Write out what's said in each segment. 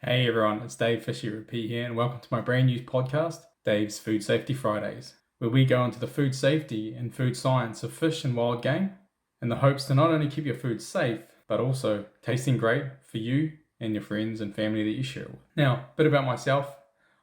Hey everyone, it's Dave Fishy Repeat here, and welcome to my brand new podcast, Dave's Food Safety Fridays, where we go into the food safety and food science of fish and wild game in the hopes to not only keep your food safe, but also tasting great for you and your friends and family that you share it with. Now, a bit about myself.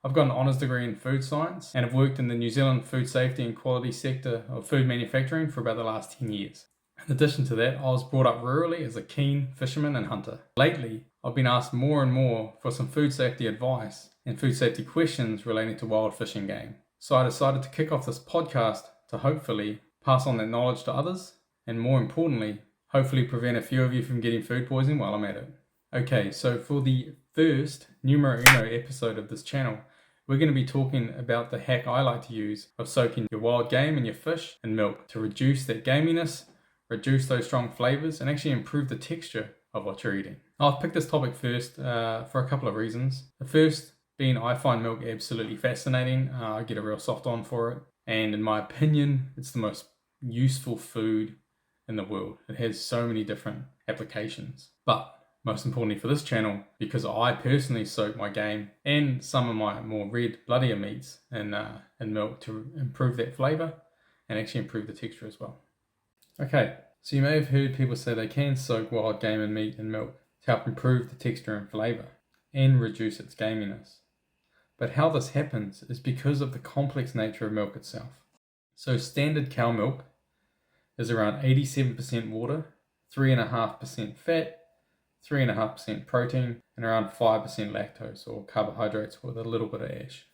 I've got an honours degree in food science and have worked in the New Zealand food safety and quality sector of food manufacturing for about the last 10 years. In addition to that, I was brought up rurally as a keen fisherman and hunter. Lately, I've been asked more and more for some food safety advice and food safety questions relating to wild fishing game. So I decided to kick off this podcast to hopefully pass on that knowledge to others, and more importantly, hopefully prevent a few of you from getting food poisoning while I'm at it. Okay, so for the first numero uno episode of this channel, we're going to be talking about the hack I like to use of soaking your wild game and your fish in milk to reduce that gaminess, reduce those strong flavors, and actually improve the texture of what you're eating. I've picked this topic first for a couple of reasons. The first being I find milk absolutely fascinating. I get a real soft on for it. And in my opinion, it's the most useful food in the world. It has so many different applications. But most importantly for this channel, because I personally soak my game and some of my more red, bloodier meats in milk to improve that flavor and actually improve the texture as well. Okay, so you may have heard people say they can soak wild game and meat in milk to help improve the texture and flavor and reduce its gaminess. But how this happens is because of the complex nature of milk itself. So standard cow milk is around 87% water, 3.5% fat, 3.5% protein, and around 5% lactose or carbohydrates with a little bit of ash.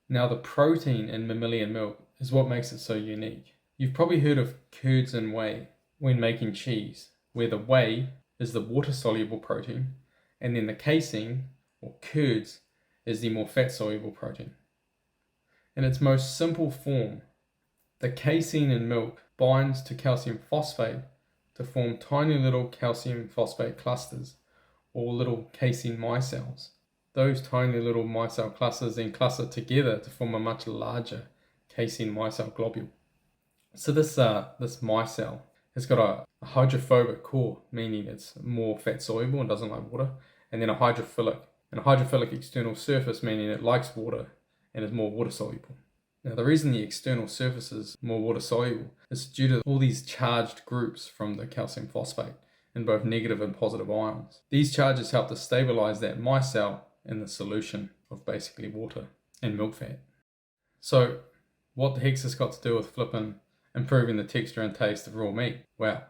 Now the protein in mammalian milk is what makes it so unique. You've probably heard of curds and whey when making cheese, where the whey is the water-soluble protein, and then the casein, or curds, is the more fat-soluble protein. In its most simple form, the casein in milk binds to calcium phosphate to form tiny little calcium phosphate clusters, or little casein micelles. Those tiny little micelle clusters then cluster together to form a much larger casein micelle globule. So this micelle has got a hydrophobic core, meaning it's more fat soluble and doesn't like water, and then a hydrophilic external surface, meaning it likes water and is more water soluble. Now the reason the external surface is more water soluble is due to all these charged groups from the calcium phosphate in both negative and positive ions. These charges help to stabilize that micelle in the solution of basically water and milk fat. So what the heck's this got to do with flipping improving the texture and taste of raw meat? Well,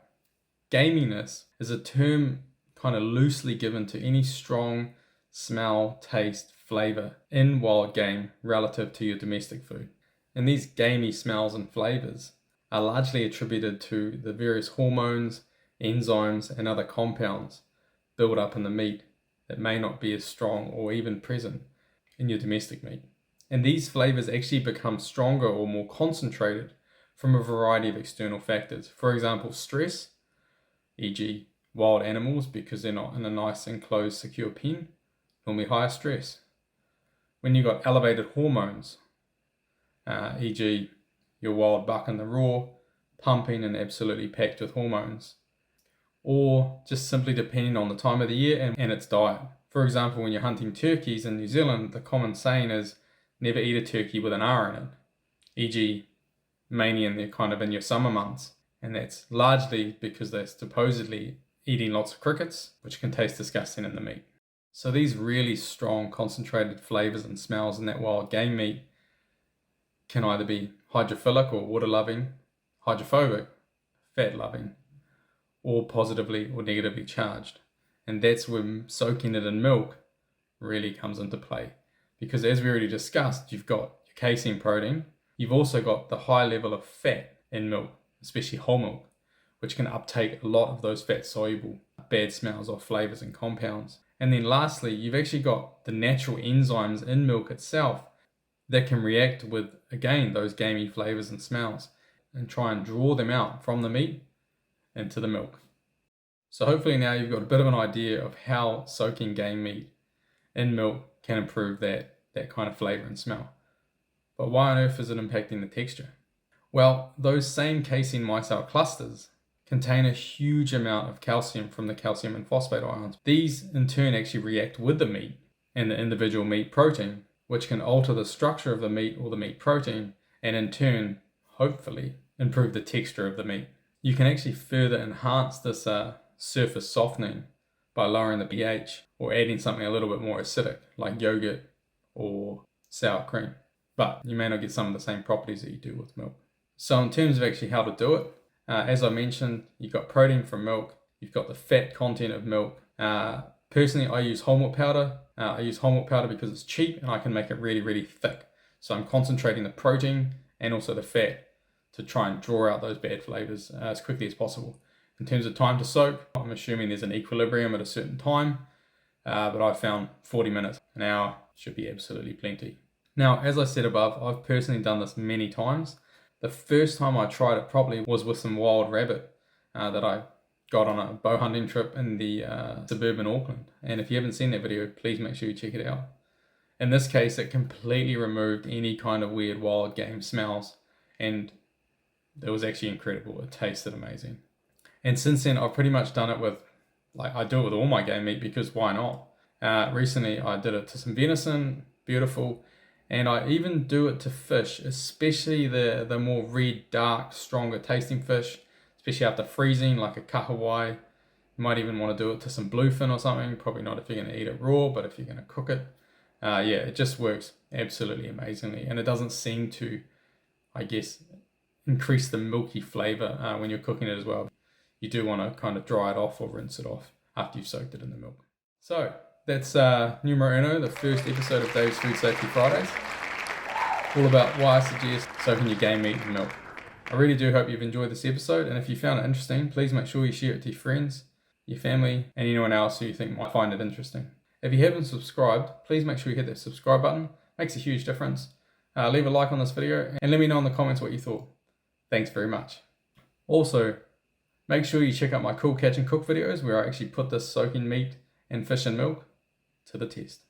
gaminess is a term kind of loosely given to any strong smell, taste, flavor in wild game relative to your domestic food. And these gamey smells and flavors are largely attributed to the various hormones, enzymes, and other compounds built up in the meat that may not be as strong or even present in your domestic meat. And these flavors actually become stronger or more concentrated from a variety of external factors. For example, stress, e.g. wild animals, because they're not in a nice enclosed secure pen, normally higher stress. When you've got elevated hormones, e.g. your wild buck in the raw, pumping and absolutely packed with hormones, or just simply depending on the time of the year and its diet. For example, when you're hunting turkeys in New Zealand, the common saying is never eat a turkey with an R in it, e.g. mainly in your summer months. And that's largely because they're supposedly eating lots of crickets, which can taste disgusting in the meat. So these really strong concentrated flavors and smells in that wild game meat can either be hydrophilic or water loving, hydrophobic, fat loving, or positively or negatively charged. And that's when soaking it in milk really comes into play. Because as we already discussed, you've got your casein protein, you've also got the high level of fat in milk, especially whole milk, which can uptake a lot of those fat-soluble bad smells or flavors and compounds. And then lastly, you've actually got the natural enzymes in milk itself that can react with, again, those gamey flavors and smells and try and draw them out from the meat into the milk. So hopefully now you've got a bit of an idea of how soaking game meat in milk can improve that kind of flavor and smell. But why on earth is it impacting the texture? Well, those same casein micelle clusters contain a huge amount of calcium from the calcium and phosphate ions. These in turn actually react with the meat and the individual meat protein, which can alter the structure of the meat or the meat protein, and in turn, hopefully, improve the texture of the meat. You can actually further enhance this surface softening by lowering the pH or adding something a little bit more acidic, like yogurt or sour cream. But you may not get some of the same properties that you do with milk. So in terms of actually how to do it, as I mentioned, you've got protein from milk, you've got the fat content of milk. Personally, I use whole milk powder. I use whole milk powder because it's cheap and I can make it really, really thick. So I'm concentrating the protein and also the fat to try and draw out those bad flavors as quickly as possible. In terms of time to soak, I'm assuming there's an equilibrium at a certain time, but I found 40 minutes, an hour should be absolutely plenty. Now, as I said above, I've personally done this many times. The first time I tried it properly was with some wild rabbit that I got on a bow hunting trip in the suburban Auckland. And if you haven't seen that video, please make sure you check it out. In this case, it completely removed any kind of weird wild game smells, and it was actually incredible. It tasted amazing. And since then, I've pretty much done it with, I do it with all my game meat because why not? Recently, I did it to some venison, beautiful. And I even do it to fish, especially the more red, dark, stronger tasting fish, especially after freezing, like a kahawai. You might even want to do it to some bluefin or something. Probably not if you're going to eat it raw, but if you're going to cook it. Yeah, it just works absolutely amazingly. And it doesn't seem to, I guess, increase the milky flavor when you're cooking it as well. You do want to kind of dry it off or rinse it off after you've soaked it in the milk. So that's numero uno, the first episode of Dave's Food Safety Fridays. All about why I suggest soaking your game meat in milk. I really do hope you've enjoyed this episode, and if you found it interesting, please make sure you share it to your friends, your family, and anyone else who you think might find it interesting. If you haven't subscribed, please make sure you hit that subscribe button. It makes a huge difference. Leave a like on this video, and let me know in the comments what you thought. Thanks very much. Also, make sure you check out my cool catch and cook videos where I actually put this soaking meat and fish and milk to the test.